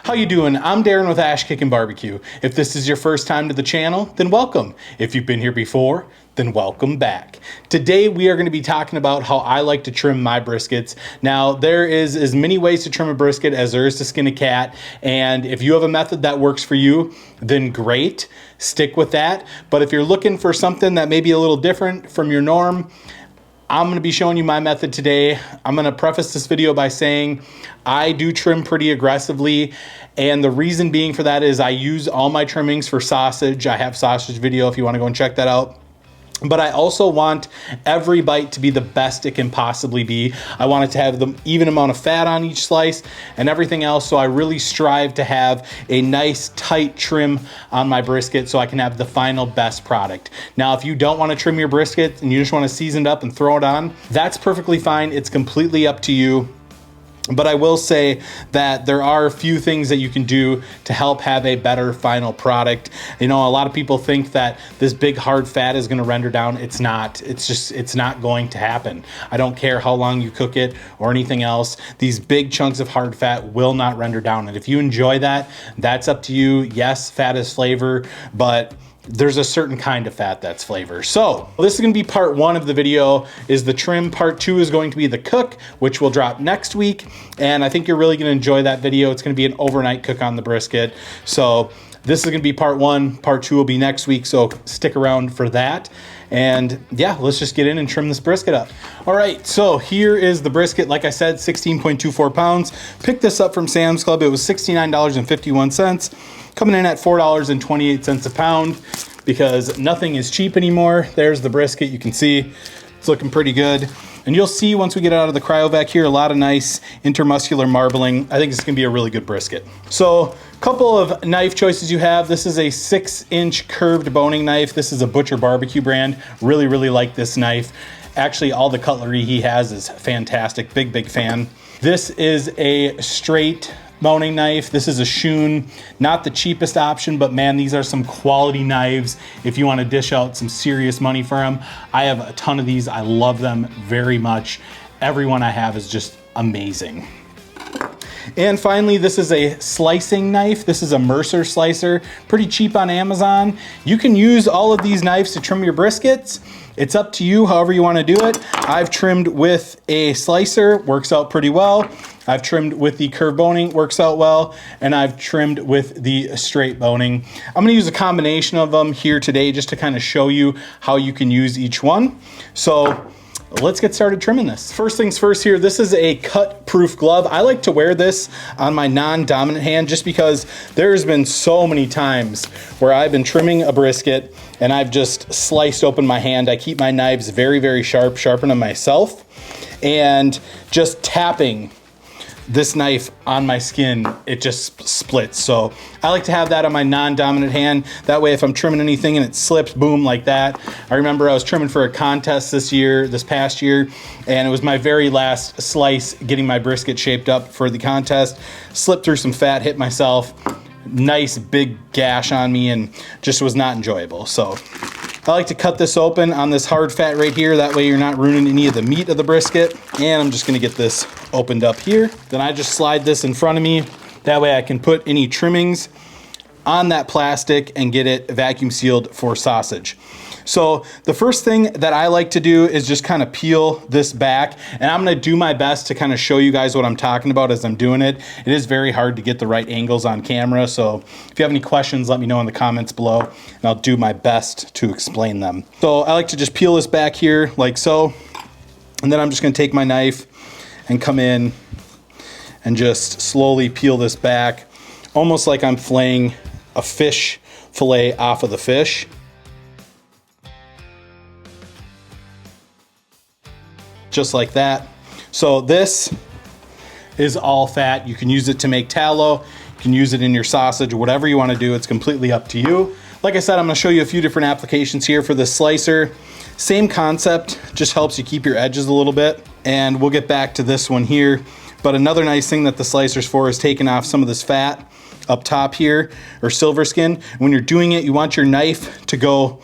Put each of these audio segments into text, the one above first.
How you doing? I'm Darren with Kickin BBQ. If this is your first time to the channel, then welcome. If you've been here before, then welcome back. Today we are going to be talking about how I like to trim my briskets. Now there is as many ways to trim a brisket as there is to skin a cat, and if you have a method that works for you, then great, stick with that. But if you're looking for something that may be a little different from your norm, I'm going to be showing you my method today. I'm going to preface this video by saying I do trim pretty aggressively, and the reason being for that is I use all my trimmings for sausage. I have sausage video if you want to go and check that out. But I also want every bite to be the best it can possibly be. I want it to have the even amount of fat on each slice and everything else. So I really strive to have a nice tight trim on my brisket so I can have the final best product. Now, if you don't want to trim your brisket and you just want to season it up and throw it on, that's perfectly fine. It's completely up to you. But I will say that there are a few things that you can do to help have a better final product. You know, a lot of people think that this big hard fat is going to render down. It's not. It's not going to happen. I don't care how long you cook it or anything else. These big chunks of hard fat will not render down. And if you enjoy that, that's up to you. Yes, fat is flavor, but there's a certain kind of fat that's flavor. So this is going to be part one of the video, is the trim. Part two is going to be the cook, which will drop next week. And I think you're really going to enjoy that video. It's going to be an overnight cook on the brisket. So this is going to be part one. Part two will be next week. So stick around for that. And yeah, let's just get in and trim this brisket up. All right, so here is the brisket. Like I said, 16.24 pounds. Picked this up from Sam's Club. It was $69.51. Coming in at $4.28 a pound, because nothing is cheap anymore. There's the brisket. You can see it's looking pretty good. And you'll see once we get it out of the cryovac here, a lot of nice intermuscular marbling. I think it's gonna be a really good brisket. So a couple of knife choices you have. This is a 6-inch curved boning knife. This is a Butcher Barbecue brand. Really, really like this knife. Actually, all the cutlery he has is fantastic. Big fan. This is a straight boning knife. This is a Shun, not the cheapest option, but man, these are some quality knives if you want to dish out some serious money for them. I have a ton of these. I love them very much. Every one I have is just amazing. And finally, this is a slicing knife. This is a Mercer slicer, pretty cheap on Amazon. You can use all of these knives to trim your briskets. It's up to you, however you want to do it. I've trimmed with a slicer, works out pretty well. I've trimmed with the curved boning, works out well. And I've trimmed with the straight boning. I'm going to use a combination of them here today just to kind of show you how you can use each one. So let's get started trimming this. First things first here, this is a cut-proof glove. I like to wear this on my non-dominant hand just because there's been so many times where I've been trimming a brisket and I've just sliced open my hand. I keep my knives very sharp, sharpen them myself, and just tapping this knife on my skin, it just splits. So I like to have that on my non-dominant hand. That way if I'm trimming anything and it slips, boom, like that. I remember I was trimming for a contest this past year, and it was my very last slice getting my brisket shaped up for the contest. Slipped through some fat, hit myself, nice big gash on me, and just was not enjoyable. So I like to cut this open on this hard fat right here. That way you're not ruining any of the meat of the brisket. And I'm just gonna get this opened up here. Then I just slide this in front of me. That way I can put any trimmings on that plastic and get it vacuum sealed for sausage. So the first thing that I like to do is just kind of peel this back, and I'm gonna do my best to kind of show you guys what I'm talking about as I'm doing it. It is very hard to get the right angles on camera, so if you have any questions, let me know in the comments below, and I'll do my best to explain them. So I like to just peel this back here like so, and then I'm just gonna take my knife and come in and just slowly peel this back, almost like I'm filleting a fish fillet off of the fish. Just like that. So this is all fat. You can use it to make tallow. You can use it in your sausage, whatever you want to do. It's completely up to you. Like I said, I'm going to show you a few different applications here for this slicer. Same concept, just helps you keep your edges a little bit. And we'll get back to this one here. But another nice thing that the slicer's for is taking off some of this fat up top here, or silver skin. When you're doing it, you want your knife to go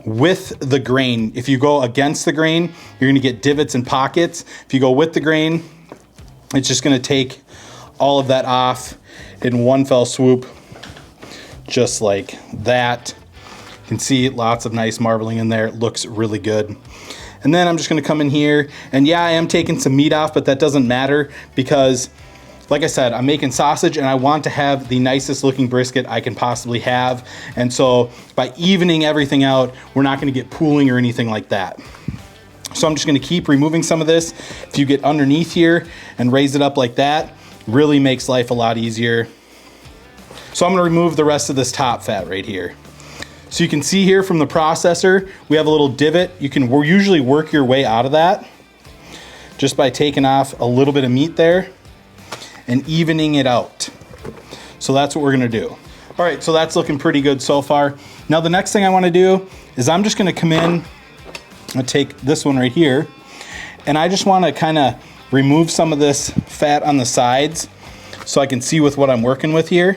with the grain. If you go against the grain, you're gonna get divots and pockets. If you go with the grain, it's just gonna take all of that off in one fell swoop, just like that. You can see lots of nice marbling in there. It looks really good. And then I'm just gonna come in here, and yeah, I am taking some meat off, but that doesn't matter because, like I said, I'm making sausage and I want to have the nicest looking brisket I can possibly have. And so by evening everything out, we're not gonna get pooling or anything like that. So I'm just gonna keep removing some of this. If you get underneath here and raise it up like that, really makes life a lot easier. So I'm gonna remove the rest of this top fat right here. So you can see here from the processor, we have a little divot. You can usually work your way out of that just by taking off a little bit of meat there and evening it out. So that's what we're gonna do. All right, so that's looking pretty good so far. Now the next thing I wanna do is I'm just gonna come in and take this one right here, and I just wanna kinda remove some of this fat on the sides so I can see with what I'm working with here.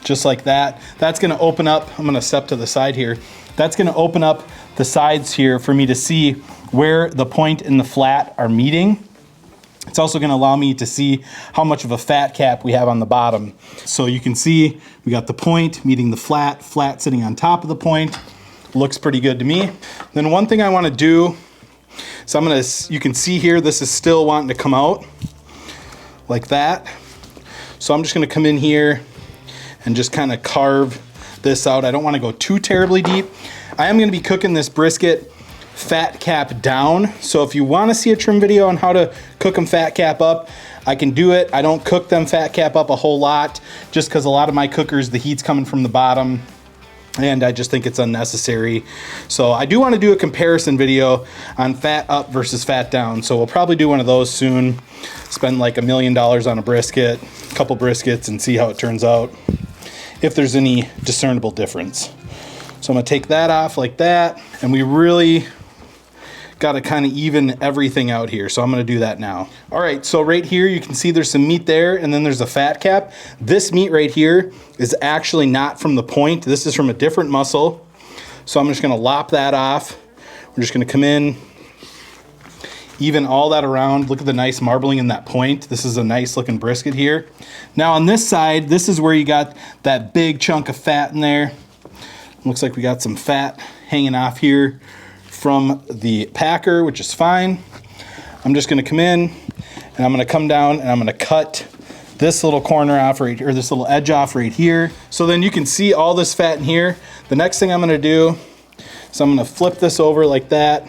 Just like that. That's gonna open up, I'm gonna step to the side here. That's gonna open up the sides here for me to see where the point and the flat are meeting. It's also gonna allow me to see how much of a fat cap we have on the bottom. So you can see we got the point meeting the flat, flat sitting on top of the point. Looks pretty good to me. Then one thing I wanna do, so you can see here, this is still wanting to come out like that. So I'm just gonna come in here and just kind of carve this out. I don't want to go too terribly deep. I am going to be cooking this brisket fat cap down. So if you want to see a trim video on how to cook them fat cap up, I can do it. I don't cook them fat cap up a whole lot just because a lot of my cookers, the heat's coming from the bottom and I just think it's unnecessary. So I do want to do a comparison video on fat up versus fat down. So we'll probably do one of those soon. Spend like $1 million on a brisket, a couple briskets, and see how it turns out, if there's any discernible difference. So I'm gonna take that off like that, and we really gotta kind of even everything out here. So I'm gonna do that now. All right, so right here, you can see there's some meat there, and then there's a fat cap. This meat right here is actually not from the point. This is from a different muscle. So I'm just gonna lop that off. We're just gonna come in, even all that around. Look at the nice marbling in that point. This is a nice looking brisket here. Now on this side, this is where you got that big chunk of fat in there. Looks like we got some fat hanging off here from the packer, which is fine. I'm just gonna come in and I'm gonna come down and I'm gonna cut this little corner off right here, or this little edge off right here. So then you can see all this fat in here. The next thing I'm gonna do is I'm gonna flip this over like that.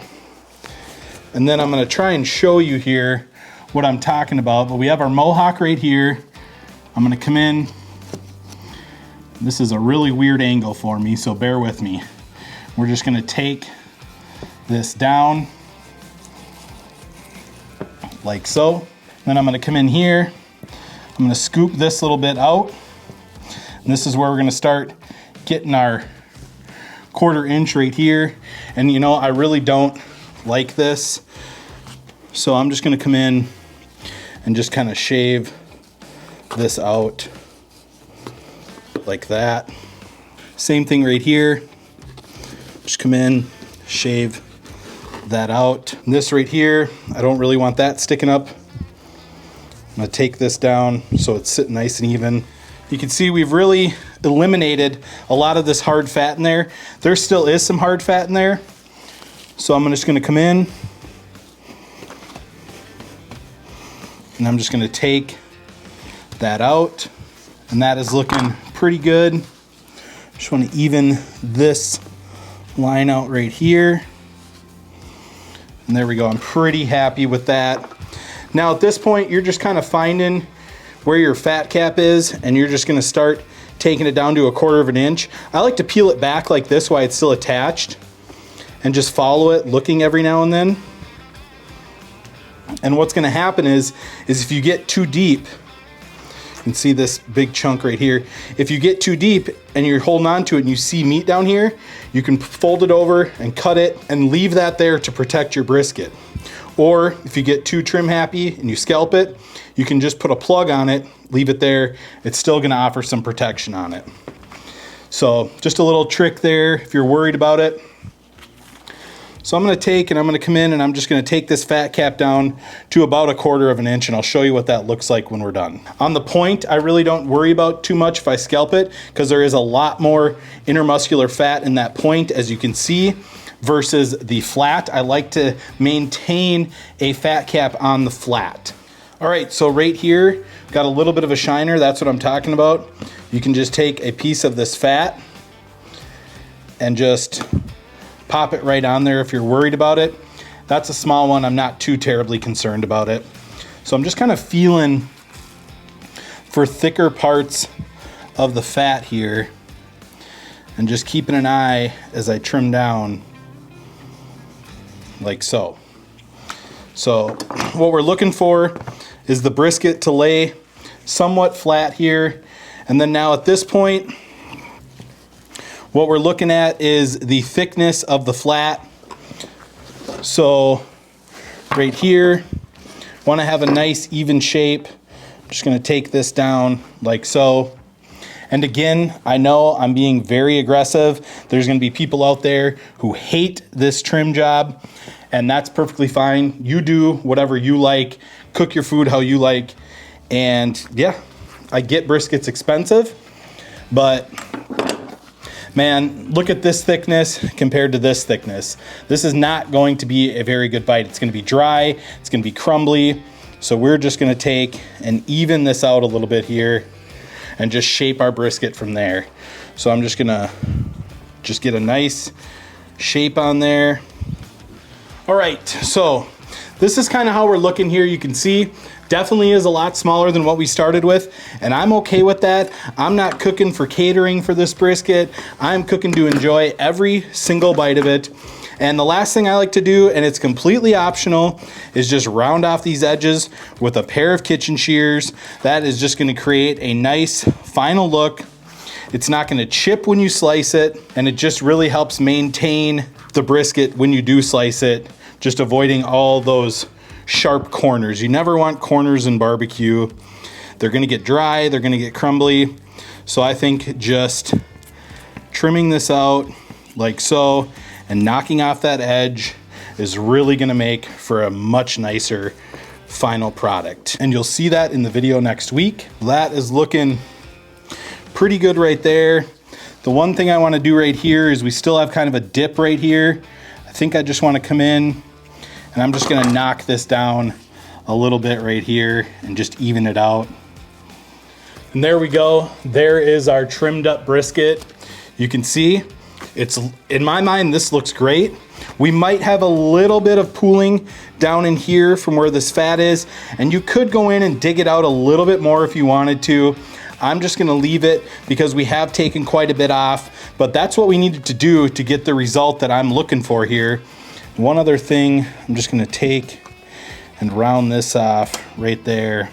And then I'm gonna try and show you here what I'm talking about. But we have our mohawk right here. I'm gonna come in. This is a really weird angle for me, so bear with me. We're just gonna take this down like so. Then I'm gonna come in here. I'm gonna scoop this little bit out. And this is where we're gonna start getting our 1/4 inch right here. And you know, I really don't like this. So I'm just gonna come in and just kind of shave this out like that. Same thing right here. Just come in, shave that out. And this right here, I don't really want that sticking up. I'm gonna take this down so it's sitting nice and even. You can see we've really eliminated a lot of this hard fat in there. There still is some hard fat in there. So I'm just gonna come in and I'm just gonna take that out, and that is looking pretty good. Just wanna even this line out right here. And there we go, I'm pretty happy with that. Now at this point, you're just kind of finding where your fat cap is, and you're just gonna start taking it down to 1/4 inch. I like to peel it back like this while it's still attached and just follow it, looking every now and then. And what's gonna happen is if you get too deep, you can see this big chunk right here. If you get too deep and you're holding on to it and you see meat down here, you can fold it over and cut it and leave that there to protect your brisket. Or if you get too trim happy and you scalp it, you can just put a plug on it, leave it there. It's still gonna offer some protection on it. So just a little trick there if you're worried about it. So I'm going to come in and I'm just going to take this fat cap down to about 1/4 of an inch, and I'll show you what that looks like when we're done. On the point, I really don't worry about too much if I scalp it, because there is a lot more intermuscular fat in that point, as you can see, versus the flat. I like to maintain a fat cap on the flat. All right, so right here, got a little bit of a shiner. That's what I'm talking about. You can just take a piece of this fat and just pop it right on there if you're worried about it. That's a small one. I'm not too terribly concerned about it. So I'm just kind of feeling for thicker parts of the fat here and just keeping an eye as I trim down like so. So what we're looking for is the brisket to lay somewhat flat here. And then now at this point, what we're looking at is the thickness of the flat. So right here, want to have a nice even shape. I'm just going to take this down like so. And again, I know I'm being very aggressive. There's going to be people out there who hate this trim job, and that's perfectly fine. You do whatever you like, cook your food how you like. And yeah, I get brisket's expensive, but man, look at this thickness compared to this thickness. This is not going to be a very good bite. It's going to be dry, it's going to be crumbly. So we're just going to take and even this out a little bit here and just shape our brisket from there. So I'm just going to get a nice shape on there. All right, so this is kind of how we're looking here. You can see definitely is a lot smaller than what we started with, and I'm okay with that. I'm not cooking for catering for this brisket. I'm cooking to enjoy every single bite of it. And the last thing I like to do, and it's completely optional, is just round off these edges with a pair of kitchen shears. That is just going to create a nice final look. It's not going to chip when you slice it, and it just really helps maintain the brisket when you do slice it, just avoiding all those sharp corners. You never want corners in barbecue. They're going to get dry, they're going to get crumbly. So I think just trimming this out like so and knocking off that edge is really going to make for a much nicer final product. And you'll see that in the video next week. That is looking pretty good right there. The one thing I want to do right here is we still have kind of a dip right here. I think I just want to come in and I'm just going to knock this down a little bit right here and just even it out. And there we go. There is our trimmed up brisket. You can see it's, in my mind, this looks great. We might have a little bit of pooling down in here from where this fat is, and you could go in and dig it out a little bit more if you wanted to. I'm just going to leave it because we have taken quite a bit off, but that's what we needed to do to get the result that I'm looking for here. One other thing, I'm just going to take and round this off right there.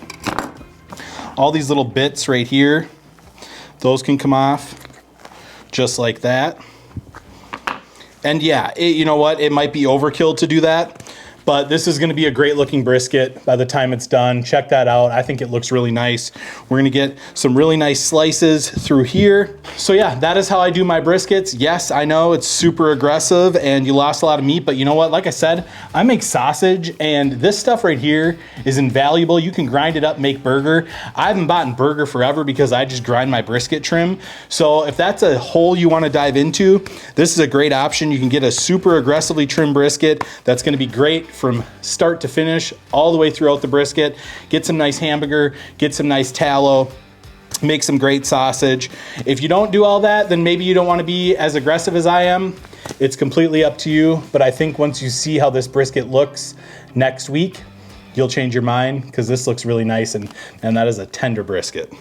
All these little bits right here, those can come off just like that. And yeah, you know what? It might be overkill to do that, but this is going to be a great looking brisket by the time it's done. Check that out. I think it looks really nice. We're going to get some really nice slices through here. So yeah, that is how I do my briskets. Yes, I know it's super aggressive and you lost a lot of meat, but you know what? Like I said, I make sausage, and this stuff right here is invaluable. You can grind it up, make burger. I haven't bought burger forever because I just grind my brisket trim. So if that's a hole you want to dive into, this is a great option. You can get a super aggressively trimmed brisket that's going to be great from start to finish all the way throughout the brisket. Get some nice hamburger, get some nice tallow, make some great sausage. If you don't do all that, then maybe you don't want to be as aggressive as I am. It's completely up to you, but I think once you see how this brisket looks next week, you'll change your mind, because this looks really nice, and that is a tender brisket.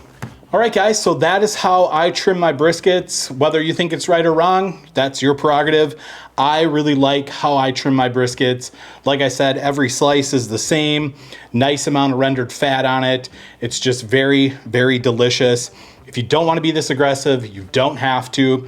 All right, guys, so that is how I trim my briskets. Whether you think it's right or wrong, that's your prerogative. I really like how I trim my briskets. Like I said, every slice is the same. Nice amount of rendered fat on it. It's just very, very delicious. If you don't want to be this aggressive, you don't have to.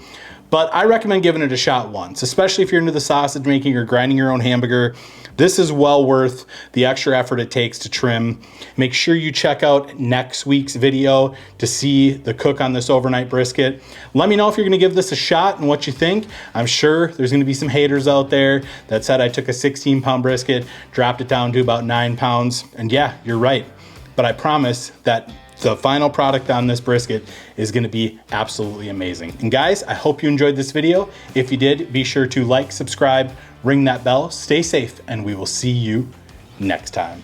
But I recommend giving it a shot once, especially if you're into the sausage making or grinding your own hamburger. This is well worth the extra effort it takes to trim. Make sure you check out next week's video to see the cook on this overnight brisket. Let me know if you're gonna give this a shot and what you think. I'm sure there's gonna be some haters out there that said I took a 16-pound brisket, dropped it down to about 9 pounds, and yeah, you're right. But I promise that the final product on this brisket is gonna be absolutely amazing. And guys, I hope you enjoyed this video. If you did, be sure to like, subscribe, ring that bell, stay safe, and we will see you next time.